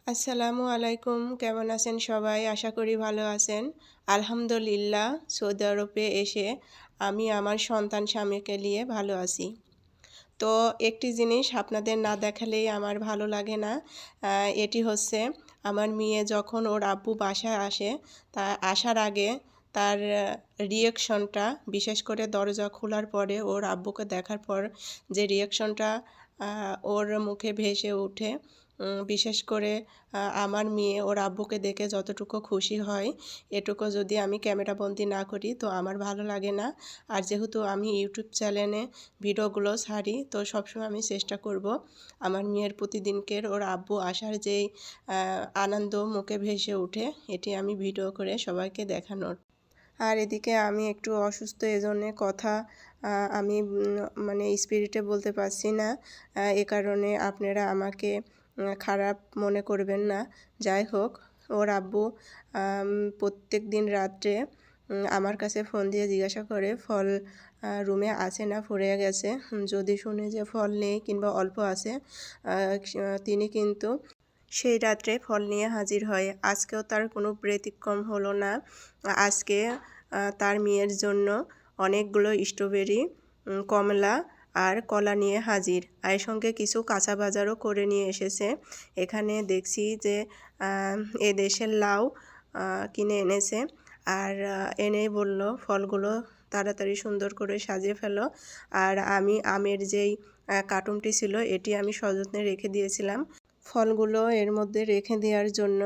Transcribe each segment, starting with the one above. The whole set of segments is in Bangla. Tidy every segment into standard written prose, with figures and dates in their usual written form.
আসসালামু আলাইকুম। কেমন আছেন সবাই? আশা করি ভালো আছেন। আলহামদুলিল্লাহ, সৌদি আরবে এসে আমি আমার সন্তান স্বামীকে নিয়ে ভালো আছি। তো একটি জিনিস আপনাদের না দেখালেই আমার ভালো লাগে না। এটি হচ্ছে আমার মেয়ে যখন ওর আব্বু বাসায় আসে, তা আসার আগে তার রিঅ্যাকশনটা, বিশেষ করে দরজা খোলার পরে ওর আব্বুকে দেখার পর যে রিঅ্যাকশনটা ওর মুখে ভেসে ওঠে, বিশেষ করে আমার মেয়ে ওর আব্বুকে দেখে যতটুকু খুশি হয়, এটুকু যদি আমি ক্যামেরাবন্দি না করি তো আমার ভালো লাগে না। আর যেহেতু আমি ইউটিউব চ্যানেলে ভিডিওগুলো ছাড়ি, তো সবসময় আমি চেষ্টা করব আমার মেয়ের প্রতিদিনকের ওর আব্বু আসার যেই আনন্দ মুখে ভেসে ওঠে, এটি আমি ভিডিও করে সবাইকে দেখানোর। আর এদিকে আমি একটু অসুস্থ, এজন্যে কথা আমি মানে স্পিরিটে বলতে পারছি না। এ কারণে আপনারা আমাকে খারাপ মনে করবেন না। যাই হোক, ওর আব্বু প্রত্যেক দিন রাত্রে আমার কাছে ফোন দিয়ে জিজ্ঞাসা করে ফল রুমে আছে না ফুরিয়ে গেছে। যদি শুনে যে ফল নেই কিংবা অল্প আছে, তিনি কিন্তু সেই রাত্রে ফল নিয়ে হাজির হয়। আজকেও তার কোনো ব্যতিক্রম হলো না। আজকে তার মেয়ের জন্য অনেকগুলো স্ট্রবেরি, কমলা আর কলা নিয়ে হাজির। আর সঙ্গে কিছু কাঁচা বাজারও করে নিয়ে এসেছে। এখানে দেখছি যে এদেশের লাউ কিনে এনেছে। আর এনেই বলল ফলগুলো তাড়াতাড়ি সুন্দর করে সাজিয়ে ফেলো। আর আমি আমের যেই কার্টুনটি ছিল, এটি আমি সযত্নে রেখে দিয়েছিলাম ফলগুলো এর মধ্যে রেখে দেওয়ার জন্য।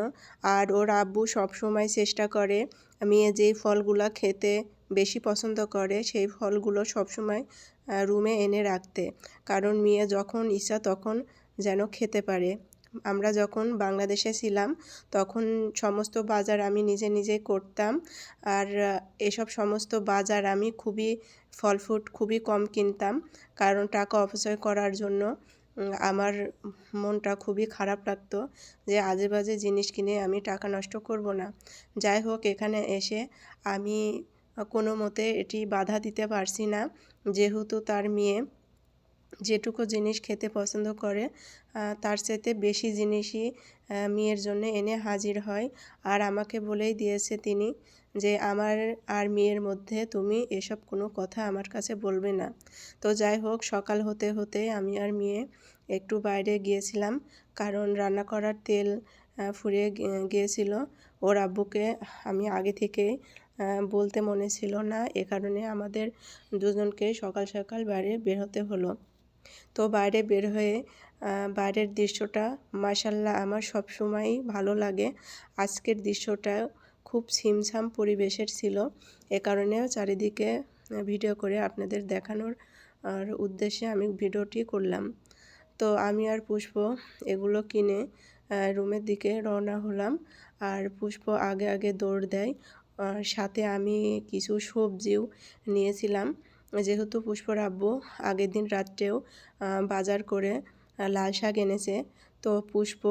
আর ওর আব্বু সবসময় চেষ্টা করে মেয়ে যেই ফলগুলো খেতে বেশি পছন্দ করে সেই ফলগুলো সবসময় রুমে এনে রাখতে, কারণ মেয়ে যখন ইচ্ছা তখন যেন খেতে পারে। আমরা যখন বাংলাদেশে ছিলাম তখন সমস্ত বাজার আমি নিজে নিজে করতাম। আর এসব সমস্ত বাজার আমি ফল ফ্রুট খুবই কম কিনতাম, কারণ টাকা অপচয় করার জন্য আমার মনটা খুবই খারাপ লাগতো যে আজে বাজে জিনিস কিনে আমি টাকা নষ্ট করব না। যাই হোক, এখানে এসে আমি কোনো মতে এটি বাধা দিতে পারছি না, যেহেতু তার মেয়ে যেটুকু জিনিস খেতে পছন্দ করে তার চাইতে বেশি জিনিসই মেয়ের জন্য এনে হাজির হয়। আর আমাকে বলেই দিয়েছে তিনি যে আমার আর মেয়ের মধ্যে তুমি এসব কোনো কথা আমার কাছে বলবে না। তো যাই হোক, সকাল হতে হতে আমি আর মেয়ে একটু বাইরে গিয়েছিলাম, কারণ রান্না করার তেল ফুরিয়ে গিয়েছিল। ওর আব্বুকে আমি আগে থেকে বলতে মনে ছিল না, এ কারণে আমাদের দুজনকে সকাল সকাল বাইরে বের হতে হলো। তো বাইরে বের হয়ে বাইরের দৃশ্যটা মাশাআল্লাহ আমার সবসময়ই ভালো লাগে। আজকের দৃশ্যটা খুব ছিমছাম পরিবেশের ছিল, এ কারণেও চারিদিকে ভিডিও করে আপনাদের দেখানোর উদ্দেশ্যে আমি ভিডিওটি করলাম। তো আমি আর পুষ্প এগুলো কিনে রুমের দিকে রওনা হলাম। আর পুষ্প আগে আগে দৌড় দেয়। আর সাথে আমি কিছু সবজিও নিয়েছিলাম, যেহেতু পুষ্পর আব্বু আগের দিন রাত্রেও বাজার করে লাল শাক এনেছে। তো পুষ্প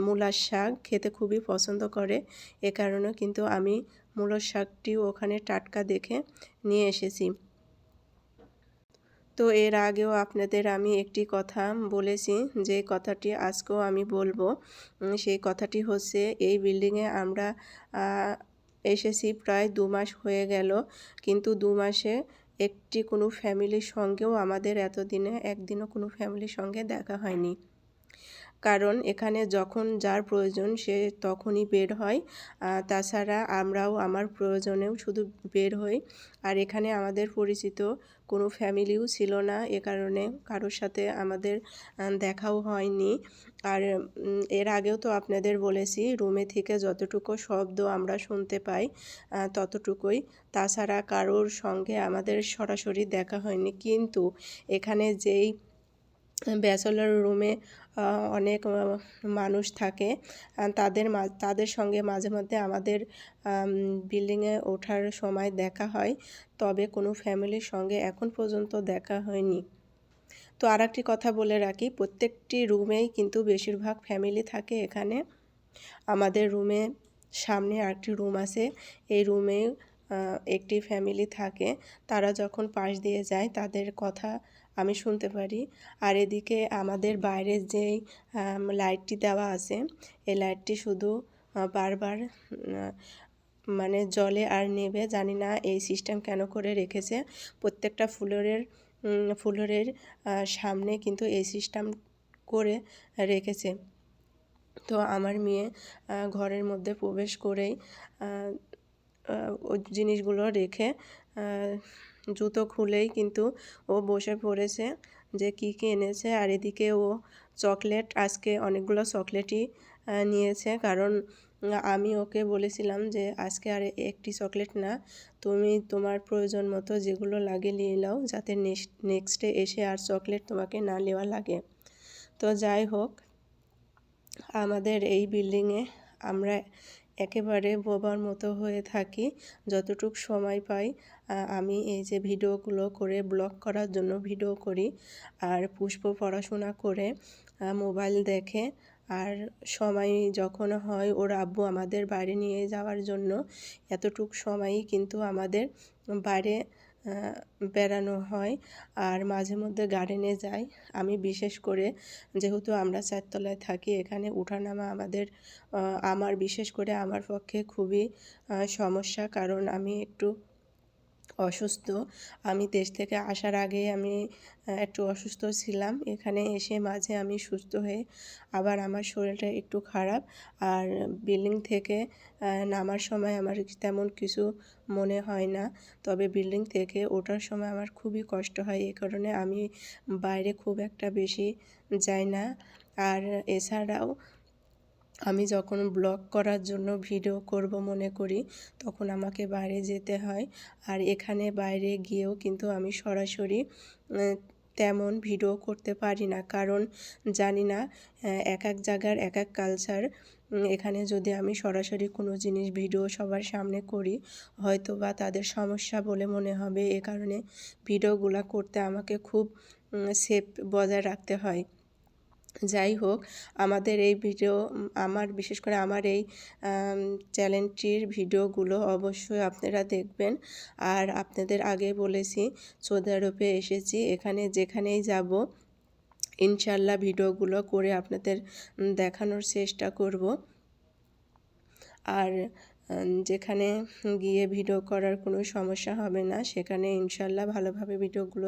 মূলার শাক খেতে খুবই পছন্দ করে, এ কারণে কিন্তু আমি মূলার শাকটিও ওখানে টাটকা দেখে নিয়ে এসেছি। তো এর আগেও আপনাদের আমি একটি কথা বলেছি, যে কথাটি আজকেও আমি বলবো। সেই কথাটি হচ্ছে, এই বিল্ডিংয়ে আমরা এসেছি প্রায় 2 মাস হয়ে গেল, কিন্তু 2 মাসে একটি কোনো ফ্যামিলির সঙ্গেও আমাদের এতদিনে একদিনও কোনো ফ্যামিলির সঙ্গে দেখা হয়নি। কারণ এখানে যখন যার প্রয়োজন সে তখনই বের হয়। তাছাড়া আমরাও আমার প্রয়োজনেও শুধু বের হই। আর এখানে আমাদের পরিচিত কোনো ফ্যামিলিও ছিল না, এ কারণে কারোর সাথে আমাদের দেখাও হয়নি। আর এর আগেও তো আপনাদের বলেছি, রুমে থেকে যতটুকু শব্দ আমরা শুনতে পাই ততটুকুই, তাছাড়া কারোর সঙ্গে আমাদের সরাসরি দেখা হয়নি। কিন্তু এখানে যেই ব্যাচেলর রুমে অনেক মানুষ থাকে, তাদের সঙ্গে মাঝে মধ্যে আমাদের বিল্ডিংয়ে ওঠার সময় দেখা হয়, তবে কোনো ফ্যামিলির সঙ্গে এখন পর্যন্ত দেখা হয়নি। তো আরেকটি কথা বলে রাখি, প্রত্যেকটি রুমেই কিন্তু বেশিরভাগ ফ্যামিলি থাকে এখানে। আমাদের রুমে সামনে আরেকটি রুম আছে, এই রুমে একটি ফ্যামিলি থাকে। তারা যখন পাশ দিয়ে যায় তাদের কথা আমি শুনতে পারি। আর এদিকে আমাদের বাইরের যেই লাইটটি দেওয়া আছে, এই লাইটটি শুধু বারবার মানে জ্বলে আর নেভে, জানি না এই সিস্টেম কেন করে রেখেছে। প্রত্যেকটা ফ্লোরের সামনে কিন্তু এই সিস্টেম করে রেখেছে। তো আমার মেয়ে ঘরের মধ্যে প্রবেশ করেই ওই জিনিসগুলো রেখে জুতো খুলেই কিন্তু ও বসে পড়েছে যে কী কী এনেছে। আর এদিকে ও চকলেট, আজকে অনেকগুলো চকলেটই নিয়েছে, কারণ আমি ওকে বলেছিলাম যে আজকে আর একটি চকলেট না, তুমি তোমার প্রয়োজন মতো যেগুলো লাগে নিয়ে নাও, যাতে নেক্সটে এসে আর চকলেট তোমাকে না নেওয়া লাগে। তো যাই হোক, আমাদের এই বিল্ডিংয়ে আমরা একেবারে বোবার মতো হয়ে থাকি। যতটুকু সময় পাই আমি এই যে ভিডিওগুলো করে ব্লগ করার জন্য ভিডিও করি, আর পুষ্প পড়াশোনা করে মোবাইল দেখে, আর সময় যখন হয় ওর আব্বু আমাদের বাইরে নিয়ে যাওয়ার জন্য, এতটুকু সময়ই কিন্তু আমাদের বাইরে বেড়ানো হয়। আর মাঝে মধ্যে গার্ডেনে যাই। আমি বিশেষ করে, যেহেতু আমরা 4 তলায় থাকি, এখানে ওঠানামা আমার বিশেষ করে আমার পক্ষে খুবই সমস্যা, কারণ আমি একটু অসুস্থ। আমি দেশ থেকে আসার আগে আমি একটু অসুস্থ ছিলাম। এখানে এসে মাঝে আমি সুস্থ হয়ে আবার আমার শরীরটা একটু খারাপ। আর বিল্ডিং থেকে নামার সময় আমার তেমন কিছু মনে হয় না, তবে বিল্ডিং থেকে ওঠার সময় আমার খুবই কষ্ট হয়। এ কারণে আমি বাইরে খুব একটা বেশি যাই না। আর এছাড়াও আমি যখন ব্লগ করার জন্য ভিডিও করব মনে করি, তখন আমাকে বাইরে যেতে হয়। আর এখানে বাইরে গিয়েও কিন্তু আমি সরাসরি তেমন ভিডিও করতে পারি না, কারণ জানি না এক এক জায়গার এক এক কালচার। এখানে যদি আমি সরাসরি কোনো জিনিস ভিডিও সবার সামনে করি, হয়তো বা তাদের সমস্যা বলে মনে হবে। এ কারণে ভিডিওগুলো করতে আমাকে খুব সেফ বজায় রাখতে হয়। যাই হোক, আমাদের এই ভিডিও, বিশেষ করে আমার এই চ্যানেলটির ভিডিওগুলো অবশ্যই আপনারা দেখবেন। আর আপনাদের আগে বলেছি, সৌদি আরবে এসেছি, এখানে যেখানেই যাব ইনশাল্লাহ ভিডিওগুলো করে আপনাদের দেখানোর চেষ্টা করব। আর যেখানে গিয়ে ভিডিও করার কোনো সমস্যা হবে না, সেখানে ইনশাল্লাহ ভালোভাবে ভিডিওগুলো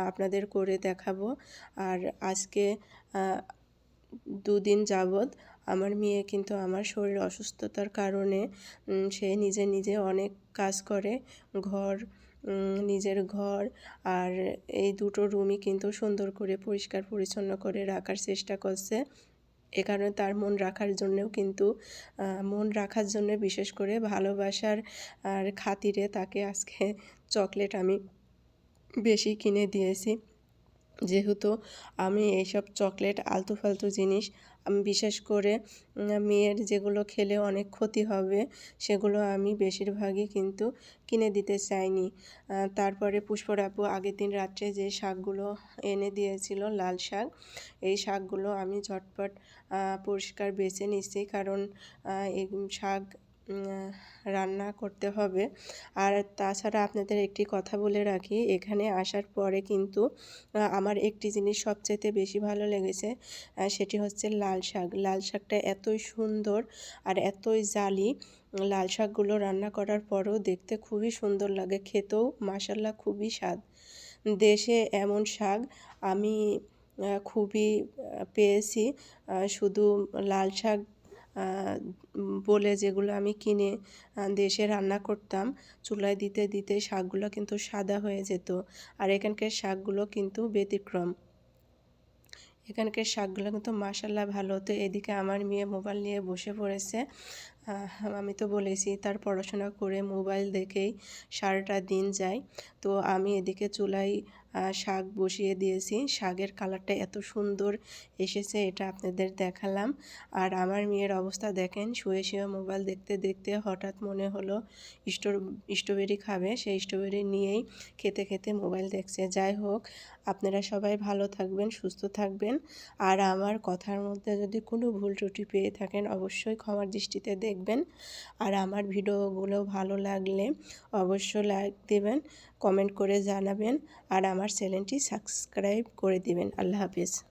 আপনাদের করে দেখাবো। আর আজকে 2 দিন যাবৎ আমার মেয়ে কিন্তু আমার শরীর অসুস্থতার কারণে সে নিজে নিজে অনেক কাজ করে। নিজের ঘর আর এই দুটো রুমই কিন্তু সুন্দর করে পরিষ্কার পরিচ্ছন্ন করে রাখার চেষ্টা করছে। এ কারণে তার মন রাখার জন্য বিশেষ করে ভালোবাসার আর খাতিরে তাকে আজকে চকলেট আমি বেশি কিনে দিয়েছি। যেহেতু আমি এইসব চকলেট আলতু ফালতু জিনিস, আমি বিশেষ করে মেয়ের যেগুলো খেলে অনেক ক্ষতি হবে, সেগুলো আমি বেশিরভাগই কিন্তু কিনে দিতে চাইনি। তারপরে পুষ্পর আপু আগের দিন রাত্রে যে শাকগুলো এনে দিয়েছিল, লাল শাক, এই শাকগুলো আমি ঝটপট পরিষ্কার বেছে নিচ্ছি, কারণ এই শাক রান্না করতে হবে। আর তাছাড়া আপনাদের একটি কথা বলে রাখি, এখানে আসার পরে কিন্তু আমার একটি জিনিস সবচাইতে বেশি ভালো লেগেছে, সেটি হচ্ছে লাল শাক। লাল শাকটা এতই সুন্দর আর এতই জালি, লাল শাকগুলো রান্না করার পরও দেখতে খুবই সুন্দর লাগে, খেতেও মাশাল্লাহ খুবই স্বাদ। দেশে এমন শাক আমি খুবই পেয়েছি। শুধু লাল শাক বলে যেগুলো আমি কিনে দেশে রান্না করতাম, চুলায় দিতে দিতে শাকগুলো কিন্তু সাদা হয়ে যেত। আর এখানকার শাকগুলো কিন্তু ব্যতিক্রম, এখানকার শাকগুলো কিন্তু মাশাল্লাহ ভালো। তো এদিকে আমার মেয়ে মোবাইল নিয়ে বসে পড়েছে। আমি তো বলেছি তার পড়াশোনা করে মোবাইল দেখেই সারাটা দিন যায়। তো আমি এদিকে চুলায় শাক বসিয়ে দিয়েছি। শাকের কালারটা এত সুন্দর এসেছে, এটা আপনাদের দেখালাম। আর আমার মেয়ের অবস্থা দেখেন, শুয়ে শুয়ে মোবাইল দেখতে দেখতে হঠাৎ মনে হলো স্ট্রবেরি খাবে, সেই স্ট্রবেরি নিয়েই খেতে খেতে মোবাইল দেখছে। যাই হোক, আপনারা সবাই ভালো থাকবেন, সুস্থ থাকবেন। আর আমার কথার মধ্যে যদি কোনো ভুল ত্রুটি পেয়ে থাকেন, অবশ্যই ক্ষমার দৃষ্টিতে দেখবেন। আর আমার ভিডিওগুলো ভালো লাগলে অবশ্যই লাইক দেবেন, কমেন্ট করে জানাবেন। আর আমার আমার চ্যানেলটি সাবস্ক্রাইব করে দিবেন। আল্লাহ হাফেজ।